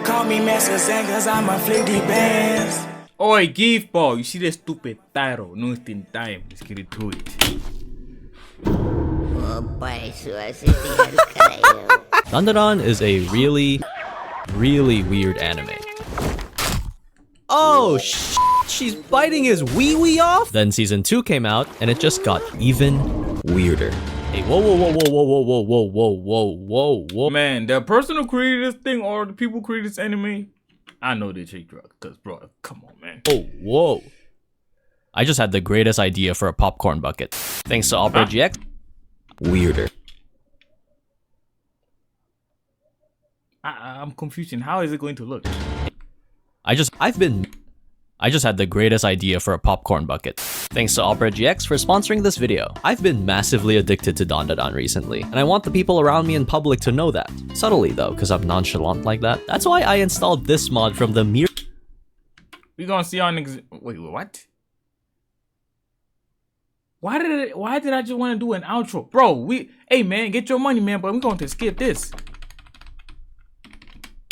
Call me Master Zen cause I'm a flicky bands. Oi, give ball. You see that stupid title? No, it's in time. Let's get into it. DANDADAN is a really weird anime. Oh she's biting his wee off? Then season 2 came out and it just got even weirder. Hey, whoa. Man, the person who created this thing or the people who created this anime, I know they take drugs. Cause bro, come on, man. Oh, whoa. I just had the greatest idea for a popcorn bucket. Thanks to Opera GX. Weirder. I'm confusing. How is it going to look? I just had the greatest idea for a popcorn bucket. Thanks to Opera GX for sponsoring this video. I've been massively addicted to DANDADAN recently, and I want the people around me in public to know that. Subtly though, because I'm nonchalant like that. That's why I installed this mod from the mere... We gonna see on wait, what? Why did I just want to do an outro? Bro, hey man, get your money, man, but we're going to skip this.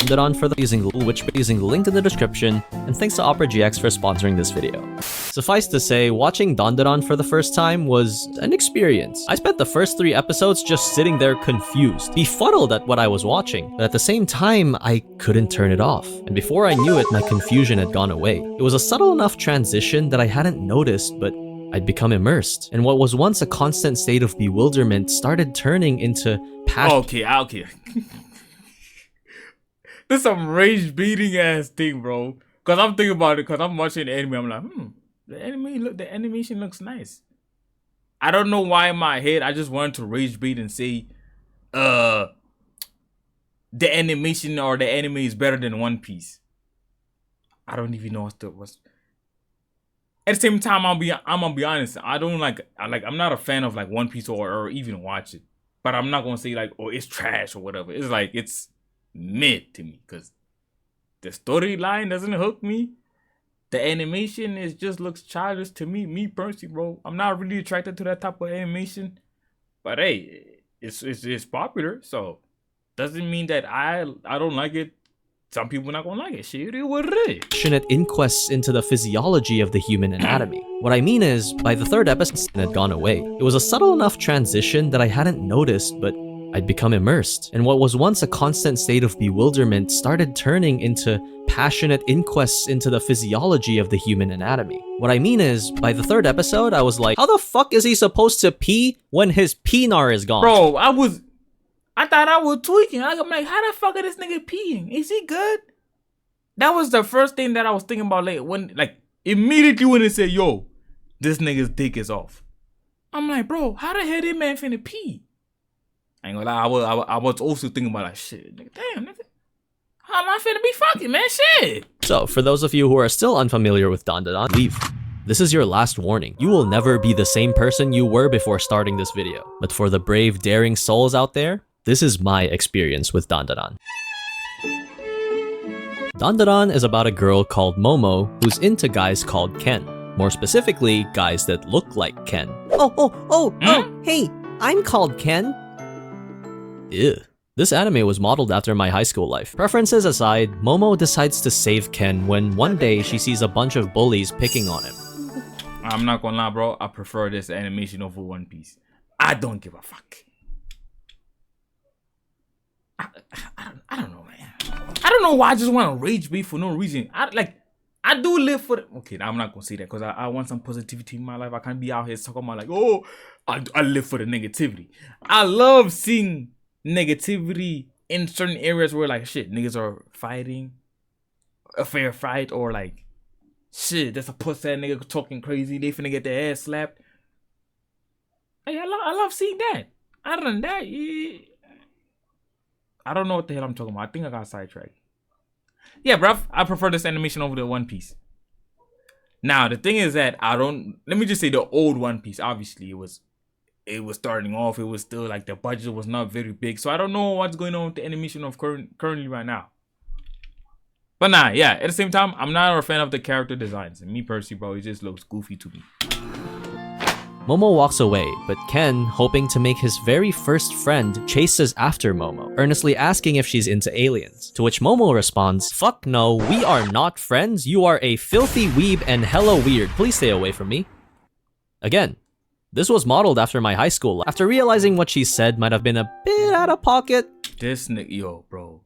DANDADAN for the using the link in the description, and thanks to Opera GX for sponsoring this video. Suffice to say, watching DANDADAN for the first time was an experience. I spent the first 3 episodes just sitting there confused, befuddled at what I was watching, but at the same time, I couldn't turn it off. And before I knew it, my confusion had gone away. It was a subtle enough transition that I hadn't noticed, but I'd become immersed, and what was once a constant state of bewilderment started turning into passion. Okay. This is some rage beating ass thing, bro. Cause I'm thinking about it, cause I'm watching the anime. I'm like, the animation looks nice. I don't know why in my head I just wanted to rage beat and say, the animation or the anime is better than One Piece. I don't even know what's. At the same time, I'm gonna be honest. I'm not a fan of like One Piece or even watch it. But I'm not gonna say like, oh, it's trash or whatever. It's like it's mid to me because the storyline doesn't hook me. The animation just looks childish to me. Me personally, bro, I'm not really attracted to that type of animation. But hey, it's popular, so doesn't mean that I don't like it. Some people not gonna like it. Shit, what it is. Passionate inquests into the physiology of the human anatomy. What I mean is, by the 3rd episode, it had gone away. It was a subtle enough transition that I hadn't noticed, but I'd become immersed, and what was once a constant state of bewilderment started turning into passionate inquests into the physiology of the human anatomy. What I mean is, by the 3rd episode, I was like, how the fuck is he supposed to pee when his peenar is gone? Bro, I thought I was tweaking. I'm like, how the fuck is this nigga peeing? Is he good? That was the first thing that I was thinking about immediately when they said, yo, this nigga's dick is off. I'm like, bro, how the hell this man finna pee? I ain't gonna lie, I was also thinking about like, shit, nigga, damn, nigga. How am I finna be fucking, man? Shit. So, for those of you who are still unfamiliar with DANDADAN, leave. This is your last warning. You will never be the same person you were before starting this video. But for the brave, daring souls out there, this is my experience with DANDADAN. DANDADAN is about a girl called Momo who's into guys called Ken. More specifically, guys that look like Ken. Oh, hey, I'm called Ken. Ew. This anime was modeled after my high school life. Preferences aside, Momo decides to save Ken when one day she sees a bunch of bullies picking on him. I'm not gonna lie, bro. I prefer this animation over One Piece. I don't give a fuck. I don't know, man. I don't know why I just want to rage beat for no reason. I do live for the... Okay, I'm not gonna say that because I want some positivity in my life. I can't be out here talking about like, oh, I live for the negativity. I love seeing negativity in certain areas where like shit niggas are fighting a fair fight, or like shit there's a pussy nigga talking crazy, they finna get their ass slapped. Hey, I love seeing that. Other than that, yeah, I don't know what the hell I'm talking about. I think I got sidetracked. Yeah, bruv, I prefer this animation over the One Piece. Now the thing is that let me just say the old One Piece, obviously it was starting off, it was still like the budget was not very big. So I don't know what's going on with the animation of currently right now. But nah, yeah, at the same time, I'm not a fan of the character designs. And me personally, bro, it just looks goofy to me. Momo walks away, but Ken, hoping to make his very first friend, chases after Momo, earnestly asking if she's into aliens. To which Momo responds, "Fuck no, we are not friends. You are a filthy weeb and hella weird. Please stay away from me." Again, this was modeled after my high school life. After realizing what she said might have been a bit out of pocket, This nigga, yo, bro.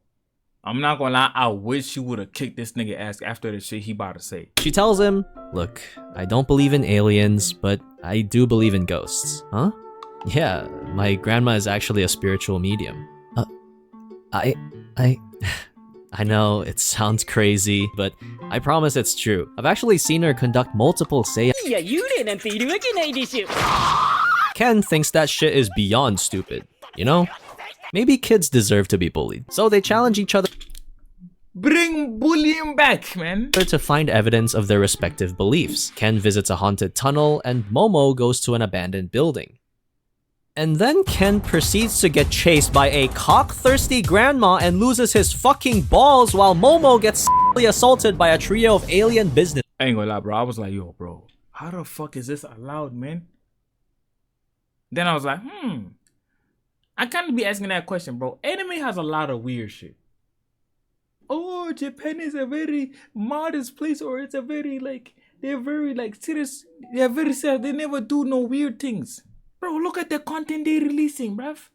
I'm not gonna lie, I wish she would have kicked this nigga ass after the shit he about to say. she tells him, "Look, I don't believe in aliens, but I do believe in ghosts." Huh? Yeah, my grandma is actually a spiritual medium. I I know it sounds crazy, but I promise it's true. I've actually seen her conduct multiple seances. Ken thinks that shit is beyond stupid. You know? Maybe kids deserve to be bullied. So they challenge each other Bring bullying back, man. to find evidence of their respective beliefs. Ken visits a haunted tunnel and Momo goes to an abandoned building. And then Ken proceeds to get chased by a cock-thirsty grandma and loses his fucking balls while Momo gets assaulted by a trio of alien business. I ain't gonna lie, bro. I was like, yo, bro, how the fuck is this allowed, man? Then I was like, I kind of be asking that question, bro. Anime has a lot of weird shit. Oh, Japan is a very modest place, or it's a very, like, they're very, like, serious. They're very serious. They never do no weird things. Bro, look at the content they're releasing, bruv.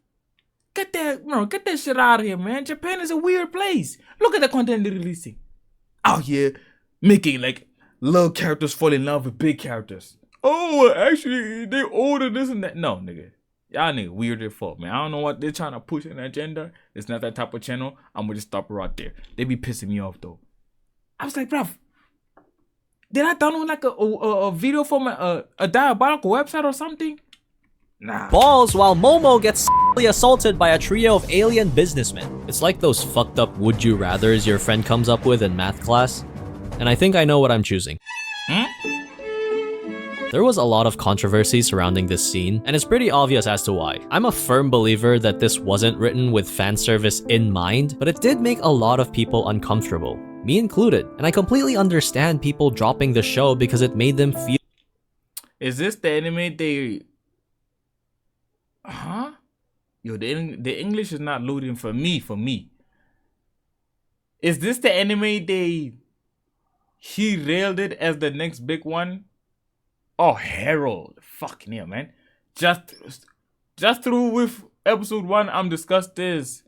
Get that shit out of here, man. Japan is a weird place. Look at the content they're releasing. Out here, making, like, little characters fall in love with big characters. Oh, actually, they older, this and that. No, nigga. Y'all nigga weird as fuck, man. I don't know what they're trying to push an agenda. It's not that type of channel. I'm gonna just stop right there. They be pissing me off, though. I was like, bruv, did I download, like, a video from a diabolical website or something? Nah. Balls while Momo gets assaulted by a trio of alien businessmen. It's like those fucked up would you rathers your friend comes up with in math class. And I think I know what I'm choosing. There was a lot of controversy surrounding this scene, and it's pretty obvious as to why. I'm a firm believer that this wasn't written with fan service in mind, but it did make a lot of people uncomfortable, me included, and I completely understand people dropping the show because it made them feel. Is this the anime they... Huh? Yo, the English is not loading for me. Is this the anime he railed it as the next big one? Oh, Harold. Fucking hell, man. Just through with episode 1, I'm discussed this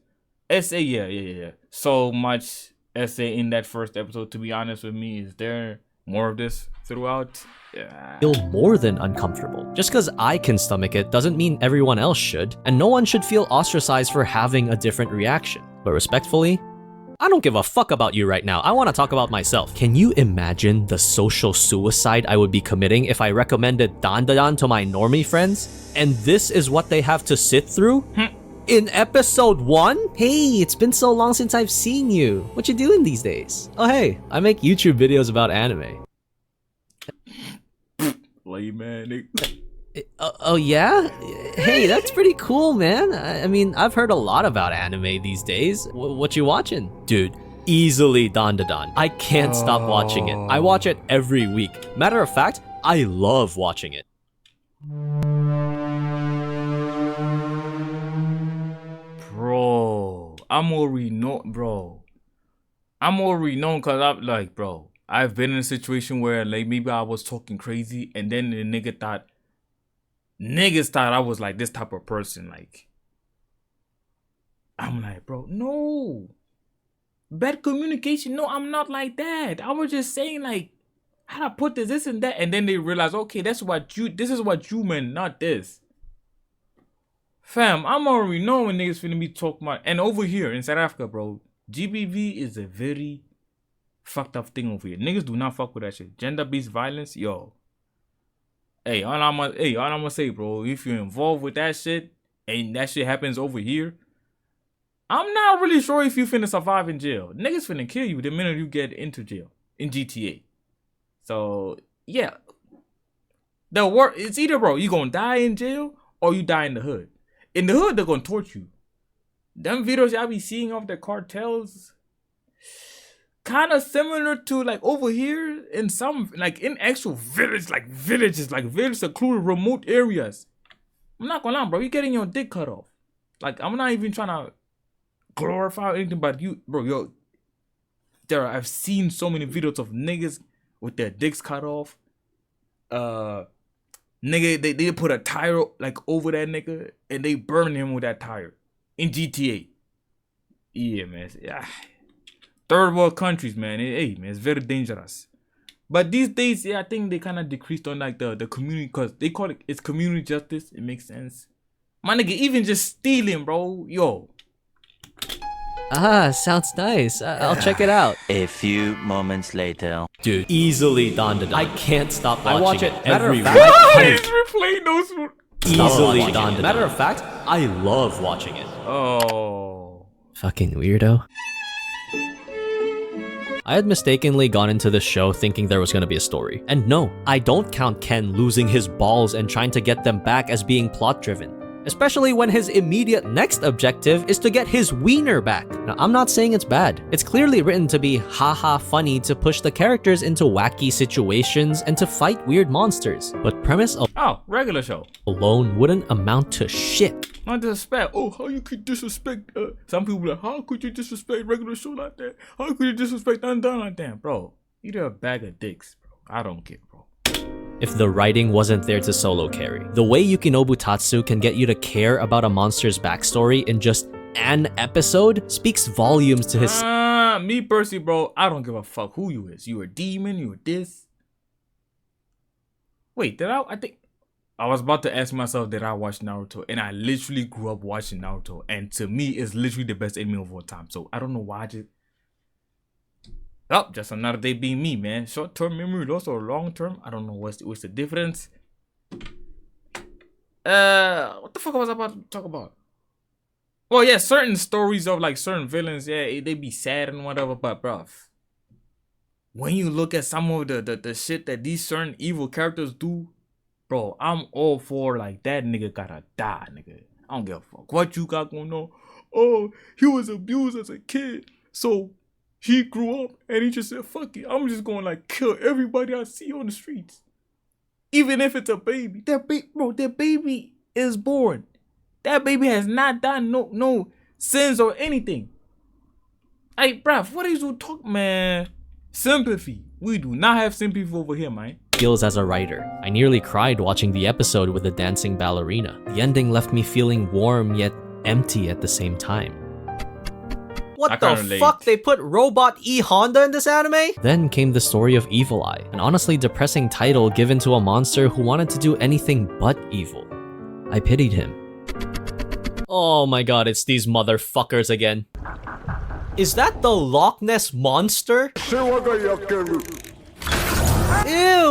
essay. Yeah. So much essay in that first episode, to be honest with me. Is there more of this throughout? Yeah. Feel more than uncomfortable. Just because I can stomach it doesn't mean everyone else should, and no one should feel ostracized for having a different reaction. But respectfully, I don't give a fuck about you right now. I want to talk about myself. Can you imagine the social suicide I would be committing if I recommended DANDADAN to my normie friends? And this is what they have to sit through? In episode 1? Hey, it's been so long since I've seen you. What you doing these days? Oh hey, I make YouTube videos about anime. Lame, man. Oh yeah? Hey, that's pretty cool, man. I mean, I've heard a lot about anime these days. What you watching? Dude, easily DANDADAN. I can't stop watching it. I watch it every week. Matter of fact, I love watching it. Bro, I'm already known because I'm like, bro, I've been in a situation where, like, maybe I was talking crazy and then the niggas thought I was like this type of person. Like, I'm like, bro, no. Bad communication. No, I'm not like that. I was just saying, like, how to put this and that. And then they realize, okay, this is what you meant, not this. Fam, I'm already knowing when niggas finna be talking about. And over here in South Africa, bro, GBV is a very fucked up thing over here. Niggas do not fuck with that shit. Gender-based violence, yo. Hey, all I'm gonna say, bro, if you're involved with that shit and that shit happens over here, I'm not really sure if you finna survive in jail. Niggas finna kill you the minute you get into jail in GTA. So, yeah. It's either, bro, you gonna die in jail or you die in the hood. In the hood, they're gonna torture you. Them videos y'all be seeing of the cartels, kind of similar to like over here in some like in actual villages, secluded remote areas. I'm not gonna lie, bro. You getting your dick cut off. Like, I'm not even trying to glorify anything, but you, bro, yo, I've seen so many videos of niggas with their dicks cut off. Nigga, they put a tire like over that nigga and they burn him with that tire in GTA. Yeah, man. Yeah. Third world countries, man. Hey, man, it's very dangerous. But these days, yeah, I think they kind of decreased on like the community, because they call it's community justice. It makes sense. My nigga, even just stealing, bro. Yo. Ah, sounds nice. I'll check it out. A few moments later. Dude, easily DANDADAN. I can't stop watching. I watch it every week. He's replaying those. Easily DANDADAN. Matter of fact, I love watching it. Oh. Fucking weirdo. I had mistakenly gone into this show thinking there was gonna be a story. And no, I don't count Ken losing his balls and trying to get them back as being plot-driven. Especially when his immediate next objective is to get his wiener back. Now, I'm not saying it's bad. It's clearly written to be haha funny to push the characters into wacky situations and to fight weird monsters. But premise Regular show alone wouldn't amount to shit. Not disrespect. Oh, how you could disrespect some people like, how could you disrespect regular show like that? How could you disrespect Undone like that? Bro, you're a bag of dicks, bro. I don't care, bro. If the writing wasn't there to solo carry. The way Yukinobu Tatsu can get you to care about a monster's backstory in just an episode speaks volumes to his— me personally, bro, I don't give a fuck who you is. You a demon, you a this. Wait, I think I was about to ask myself, did I watch Naruto? And I literally grew up watching Naruto. And to me, it's literally the best anime of all time. So I don't know why I just... Oh, just another day being me, man. Short-term memory loss or long-term? I don't know what's the difference. What the fuck was I about to talk about? Well, yeah, certain stories of like certain villains, yeah, they be sad and whatever, but bruv, when you look at some of the shit that these certain evil characters do, bro, I'm all for like that nigga gotta die, nigga. I don't give a fuck what you got going on. Oh, he was abused as a kid, so he grew up and he just said, fuck it, I'm just gonna like kill everybody I see on the streets. Even if it's a baby. That baby is born. That baby has not done no sins or anything. Hey, bruv, what is you talking, man? Sympathy. We do not have sympathy over here, man. Skills as a writer. I nearly cried watching the episode with the dancing ballerina. The ending left me feeling warm yet empty at the same time. What the fuck? They put Robot E Honda in this anime? Then came the story of Evil Eye, an honestly depressing title given to a monster who wanted to do anything but evil. I pitied him. Oh my god, it's these motherfuckers again. Is that the Loch Ness Monster? Ew,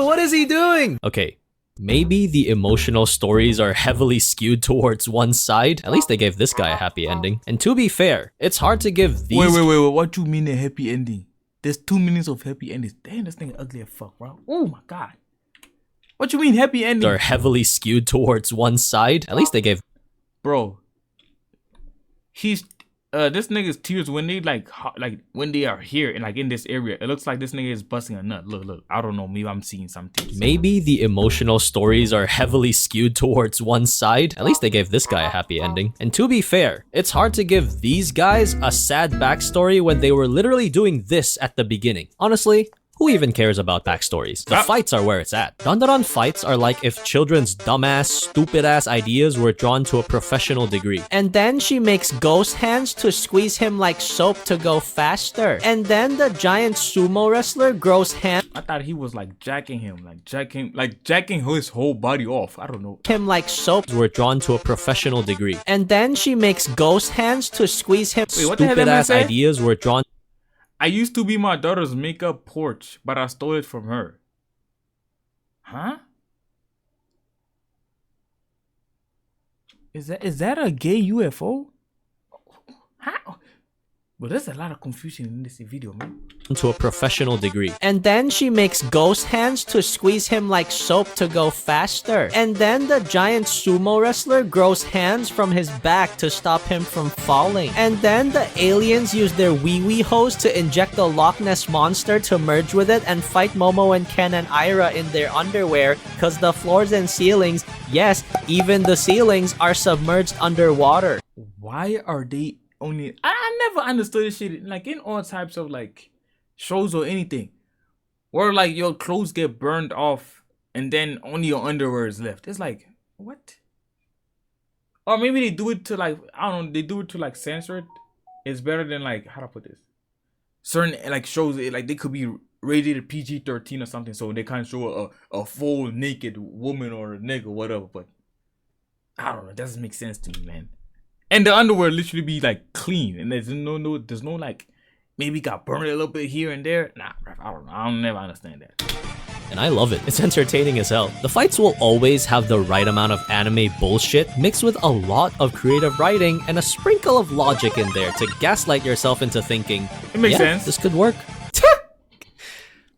what is he doing? Okay, maybe the emotional stories are heavily skewed towards one side. At least they gave this guy a happy ending. And to be fair, it's hard to give these— Wait, what you mean a happy ending? There's 2 minutes of happy endings. Damn, this thing ugly as fuck, bro. Oh my god. What you mean happy ending? Are heavily skewed towards one side. At least they gave— Bro, this nigga's tears when they like when they are here and like in this area, it looks like this nigga is busting a nut. Look, I don't know, maybe I'm seeing something. Maybe the emotional stories are heavily skewed towards one side. At least they gave this guy a happy ending. And to be fair, it's hard to give these guys a sad backstory when they were literally doing this at the beginning. Honestly, who even cares about backstories? The fights are where it's at. Dandadan fights are like if children's dumbass, stupid-ass ideas were drawn to a professional degree. And then she makes ghost hands to squeeze him like soap to go faster. And then the giant sumo wrestler grows hands— I thought he was like jacking him, jacking his whole body off. I don't know. Him like soap— were drawn to a professional degree. And then she makes ghost hands to squeeze him— Wait, what the hell did I say? Ideas were drawn— I used to be my daughter's makeup porch, but I stole it from her. Huh? Is that a gay UFO? How? But there's a lot of confusion in this video, man. To a professional degree. And then she makes ghost hands to squeeze him like soap to go faster. And then the giant sumo wrestler grows hands from his back to stop him from falling. And then the aliens use their wee-wee hose to inject the Loch Ness monster to merge with it and fight Momo and Ken and Ira in their underwear cause the floors and ceilings, yes, even the ceilings are submerged underwater. Why are they only... I never understood this shit, like in all types of like shows or anything, where like your clothes get burned off and then only your underwear is left. It's like, what? Or maybe they do it to like, I don't know, they do it to like censor it. It's better than like, how to put this? Certain like shows, like they could be rated PG-13 or something, so they can't show a full naked woman or a nigga or whatever. But I don't know, it doesn't make sense to me, man. And the underwear literally be like clean, and there's no like maybe got burned a little bit here and there. Nah, I don't know. I'll never understand that. And I love it. It's entertaining as hell. The fights will always have the right amount of anime bullshit mixed with a lot of creative writing and a sprinkle of logic in there to gaslight yourself into thinking, It makes yeah, sense. this could work.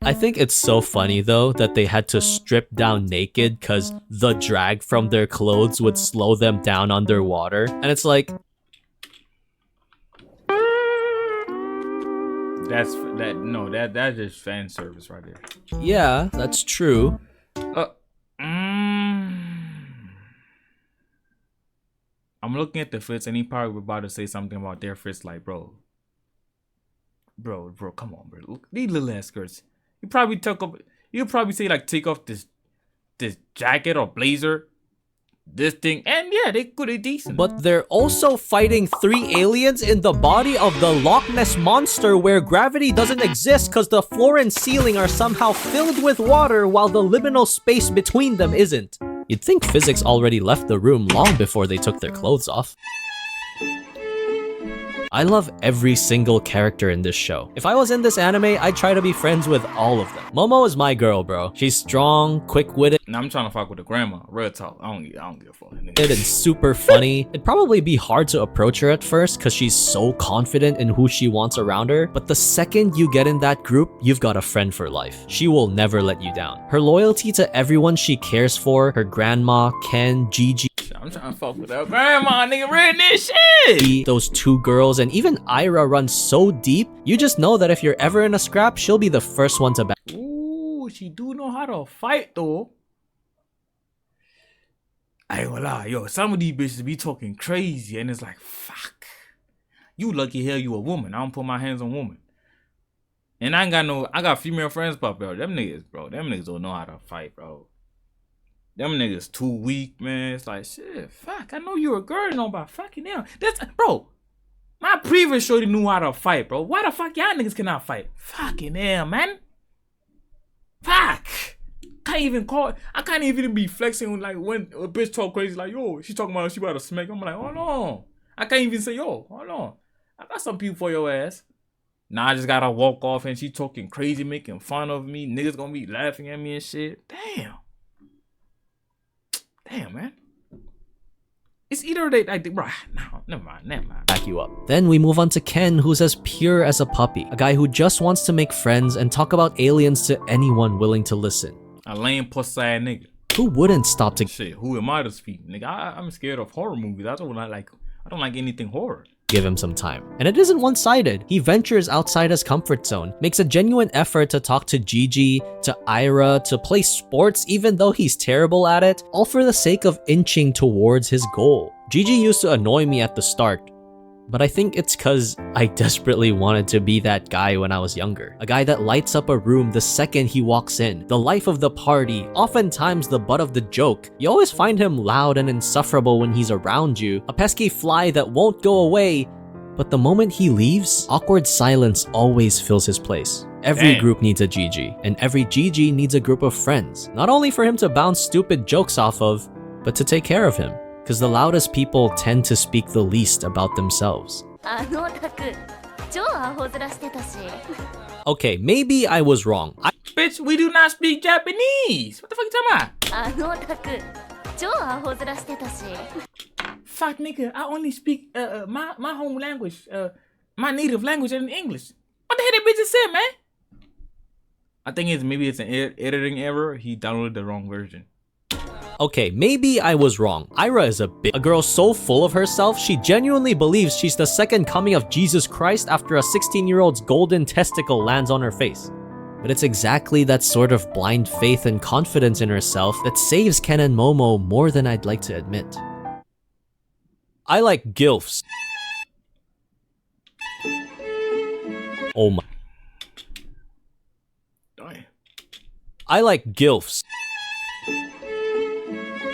I think it's so funny though that they had to strip down naked because the drag from their clothes would slow them down underwater. And it's like, That's just fan service right there. yeah, that's true. I'm looking at the fits, and he probably about to say something about their fits, like, bro, come on, bro. Look, these little ass skirts. You probably say like, take off this jacket or blazer, this thing, and yeah, they decent. But they're also fighting 3 aliens in the body of the Loch Ness monster where gravity doesn't exist because the floor and ceiling are somehow filled with water while the liminal space between them isn't. You'd think physics already left the room long before they took their clothes off. I love every single character in this show. If I was in this anime, I'd try to be friends with all of them. Momo is my girl, bro. She's strong, quick-witted, Now I'm trying to fuck with the grandma. Real talk. I don't give a fuck. and super funny. It'd probably be hard to approach her at first because she's so confident in who she wants around her, but the second you get in that group, you've got a friend for life. She will never let you down. Her loyalty to everyone she cares for, her grandma, Ken, Gigi, I'm trying to fuck with that grandma, nigga. Read this shit. those 2 girls, and even Ira runs so deep, you just know that if you're ever in a scrap, she'll be the first one to back. Ooh, she do know how to fight though. I ain't gonna lie, yo, some of these bitches be talking crazy, and it's like, fuck. You lucky hell you a woman. I don't put my hands on women. And I got female friends, but bro, them niggas don't know how to fight, bro. Them niggas too weak, man. It's like, shit, fuck. I know you're a girl, you know, but fucking hell. Bro, my previous shorty knew how to fight, bro. Why the fuck y'all niggas cannot fight? Fucking hell, man. Fuck. I can't even be flexing like when a bitch talk crazy, like, yo, she talking about she about to smack. I'm like, hold on. I can't even say, yo, hold on. I got some people for your ass. Now I just gotta walk off and she talking crazy, making fun of me. Niggas gonna be laughing at me and shit. Damn, man. It's either they like, bro, no, never mind. Back you up. Then we move on to Ken, who's as pure as a puppy. A guy who just wants to make friends and talk about aliens to anyone willing to listen. A lame pussy ass nigga. Who wouldn't stop to Shit, who am I to speak? Nigga, I'm scared of horror movies. I don't like anything horror. give him some time? And it isn't one-sided. He ventures outside his comfort zone, makes a genuine effort to talk to Gigi, to Ira, to play sports even though he's terrible at it, all for the sake of inching towards his goal. Gigi used to annoy me at the start, but I think it's cause I desperately wanted to be that guy when I was younger. A guy that lights up a room the second he walks in, the life of the party, oftentimes the butt of the joke. You always find him loud and insufferable when he's around you, a pesky fly that won't go away, but the moment he leaves, awkward silence always fills his place. Every group needs a Gigi, and every Gigi needs a group of friends, not only for him to bounce stupid jokes off of, but to take care of him. Because the loudest people tend to speak the least about themselves. Okay, maybe I was wrong. Bitch, we do not speak Japanese. What the fuck you talking about? Fuck nigga, I only speak my home language. my native language and English. What the hell that bitch just said, man? I think maybe it's an editing error. He downloaded the wrong version. Okay, maybe I was wrong. Ira is a girl so full of herself, she genuinely believes she's the second coming of Jesus Christ after a 16-year-old's golden testicle lands on her face. But it's exactly that sort of blind faith and confidence in herself that saves Ken and Momo more than I'd like to admit. I like gilfs. Oh my. I like gilfs.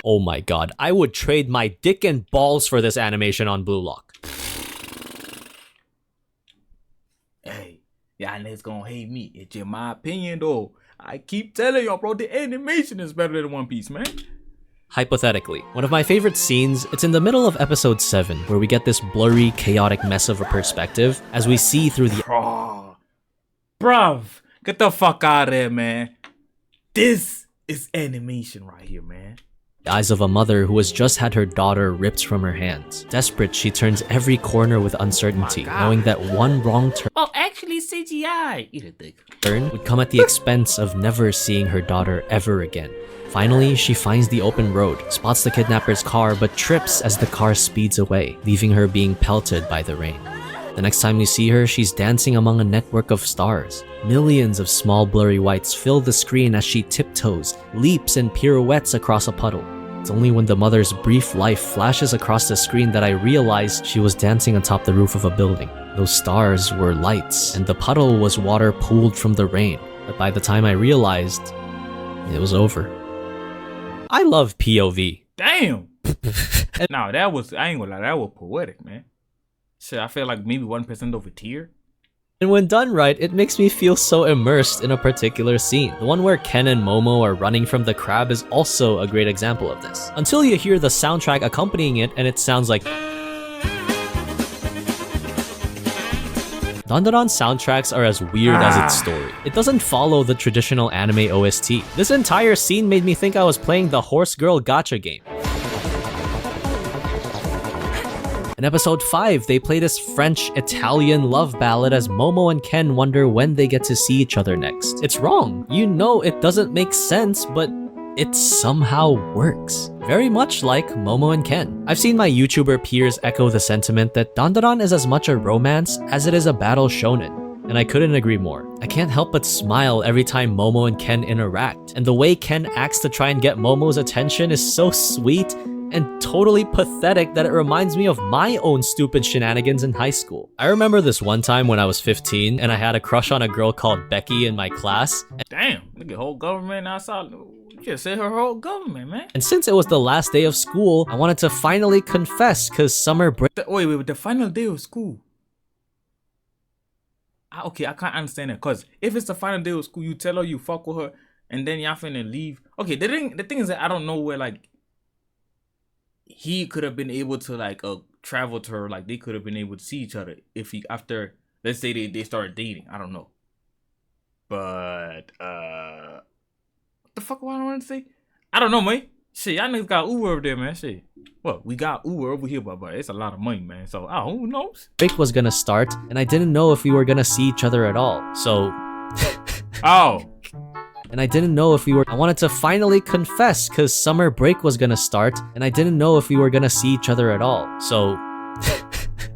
Oh my god, I would trade my dick and balls for this animation on Blue Lock. Hey, y'all niggas gonna hate me. It's just my opinion though. I keep telling y'all, bro, the animation is better than One Piece, man. Hypothetically, one of my favorite scenes, it's in the middle of episode 7, where we get this blurry, chaotic mess of a perspective as we see through the Bruv, get the fuck out of there, man. This is animation right here, man. eyes of a mother who has just had her daughter ripped from her hands. Desperate, she turns every corner with uncertainty, knowing that one wrong turn actually CGI. Eat a dick. would come at the expense of never seeing her daughter ever again. Finally, she finds the open road, spots the kidnapper's car, but trips as the car speeds away, leaving her being pelted by the rain. The next time we see her, she's dancing among a network of stars. Millions of small blurry whites fill the screen as she tiptoes, leaps, and pirouettes across a puddle. It's only when the mother's brief life flashes across the screen that I realized she was dancing atop the roof of a building. Those stars were lights, and the puddle was water pooled from the rain. But by the time I realized, it was over. I love POV. Damn. Nah, that was, I ain't gonna lie, that was poetic, man. Shit, I feel like maybe 1% of a tear. And when done right, it makes me feel so immersed in a particular scene. The one where Ken and Momo are running from the crab is also a great example of this. Until you hear the soundtrack accompanying it and it sounds like... Dandadan soundtracks are as weird as its story. It doesn't follow the traditional anime OST. This entire scene made me think I was playing the Horse Girl Gacha game. In episode 5, they play this French-Italian love ballad as Momo and Ken wonder when they get to see each other next. It's wrong. You know it doesn't make sense, but it somehow works. Very much like Momo and Ken. I've seen my YouTuber peers echo the sentiment that Dandadan is as much a romance as it is a battle shonen. And I couldn't agree more. I can't help but smile every time Momo and Ken interact. And the way Ken acts to try and get Momo's attention is so sweet and totally pathetic that it reminds me of my own stupid shenanigans in high school. I remember this one time when I was 15 and I had a crush on a girl called Becky in my class. Damn, look at whole government outside. You just said her whole government, man. And since it was the last day of school, I wanted to finally confess cause summer break— Wait, the final day of school. Okay, I can't understand that. Cause if it's the final day of school, you tell her you fuck with her and then y'all finna leave. Okay, the thing is that I don't know where like he could have been able to like travel to her, like they could have been able to see each other if he, after, let's say they started dating. I don't know. But what the fuck was I want to say? I don't know, man. Shit, y'all niggas got Uber over there, man. Shit. Well, we got Uber over here, but it's a lot of money, man. So who knows? break was gonna start and I didn't know if we were gonna see each other at all. So and I didn't know if we were— I wanted to finally confess cause summer break was gonna start and I didn't know if we were gonna see each other at all. So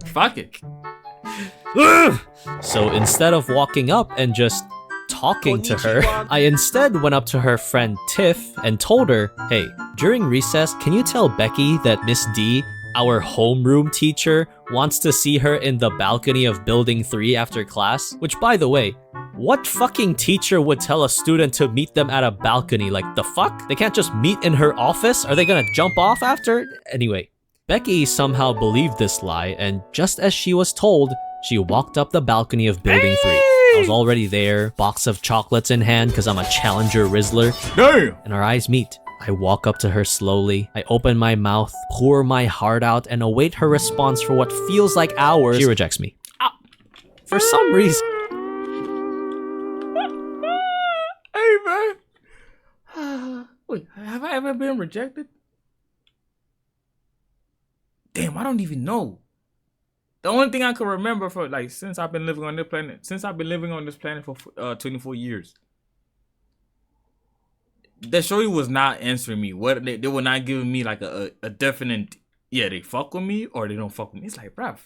fuck it. So instead of walking up and just talking to her, I instead went up to her friend Tiff and told her, hey, during recess, can you tell Becky that Miss D, our homeroom teacher, wants to see her in the balcony of Building 3 after class? Which, by the way, what fucking teacher would tell a student to meet them at a balcony? Like, the fuck? They can't just meet in her office? Are they gonna jump off after? Anyway, Becky somehow believed this lie, and just as she was told, she walked up the balcony of Building 3. I was already there, box of chocolates in hand because I'm a challenger Rizzler. Damn! And our eyes meet. I walk up to her slowly. I open my mouth, pour my heart out, and await her response for what feels like hours. She rejects me. For some reason. Hey, man. Wait, have I ever been rejected? Damn, I don't even know. The only thing I can remember for like since I've been living on this planet for 24 years. The show was not answering me. What they were not giving me like a definite, yeah, they fuck with me or they don't fuck with me. It's like, bruv.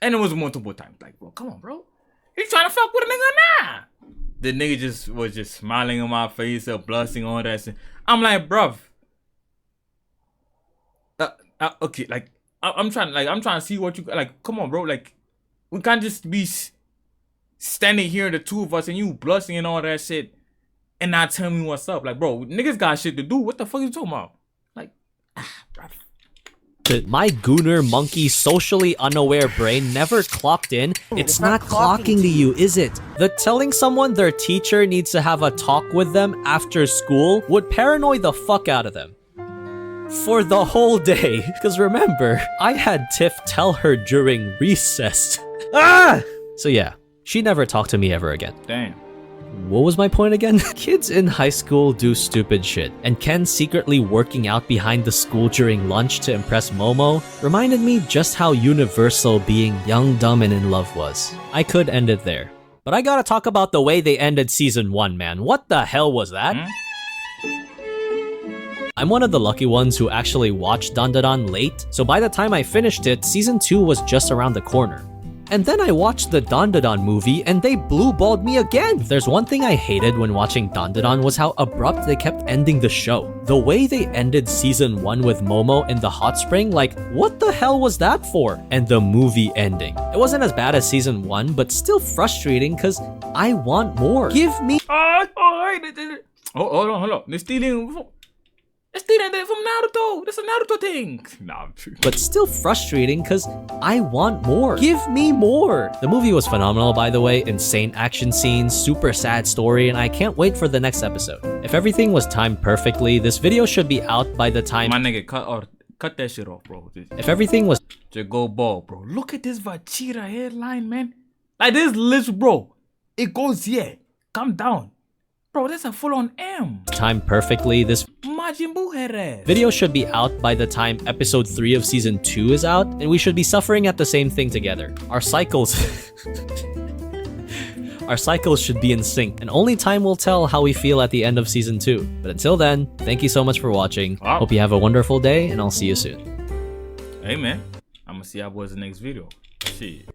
And it was multiple times. Like, bro, come on, bro. You trying to fuck with a nigga? Nah. The nigga was just smiling in my face, blushing, all that shit. I'm like, bruv. Okay, like I'm trying to see what you like. Come on, bro. Like, we can't just be standing here, the two of us, and you blushing and all that shit, and not tell me what's up. Like, bro, niggas got shit to do. What the fuck you talking about? Like, bruv. My gooner monkey socially unaware brain never clocked in. It's not clocking to you, is it? The telling someone their teacher needs to have a talk with them after school would paranoid the fuck out of them. For the whole day. Because remember, I had Tiff tell her during recess. Ah! So yeah, she never talked to me ever again. Damn. What was my point again? Kids in high school do stupid shit, and Ken secretly working out behind the school during lunch to impress Momo reminded me just how universal being young, dumb, and in love was. I could end it there. But I gotta talk about the way they ended season 1, man. What the hell was that? I'm one of the lucky ones who actually watched DANDADAN late, so by the time I finished it, season 2 was just around the corner. And then I watched the DANDADAN movie and they blue-balled me again! If there's one thing I hated when watching DANDADAN was how abrupt they kept ending the show. The way they ended season 1 with Momo in the hot spring, like, what the hell was that for? And the movie ending. It wasn't as bad as season 1, but still frustrating cause I want more. Give me— hold on. They're stealing that from Naruto. That's a Naruto thing. Nah, I'm true. But still frustrating because I want more. Give me more. The movie was phenomenal, by the way. Insane action scenes, super sad story, and I can't wait for the next episode. If everything was timed perfectly, this video should be out by the time— My nigga, cut that shit off, bro. If everything was— Just go ball, bro. Look at this Vachira headline, man. Like this list, bro. It goes here. Calm down. Bro, that's a full-on M. timed perfectly, this Majin Buu head ass. video should be out by the time episode 3 of season 2 is out, and we should be suffering at the same thing together. Our cycles should be in sync, and only time will tell how we feel at the end of season 2. But until then, thank you so much for watching. Wow. Hope you have a wonderful day, and I'll see you soon. Hey man, I'm gonna see y'all boys in the next video. Shit.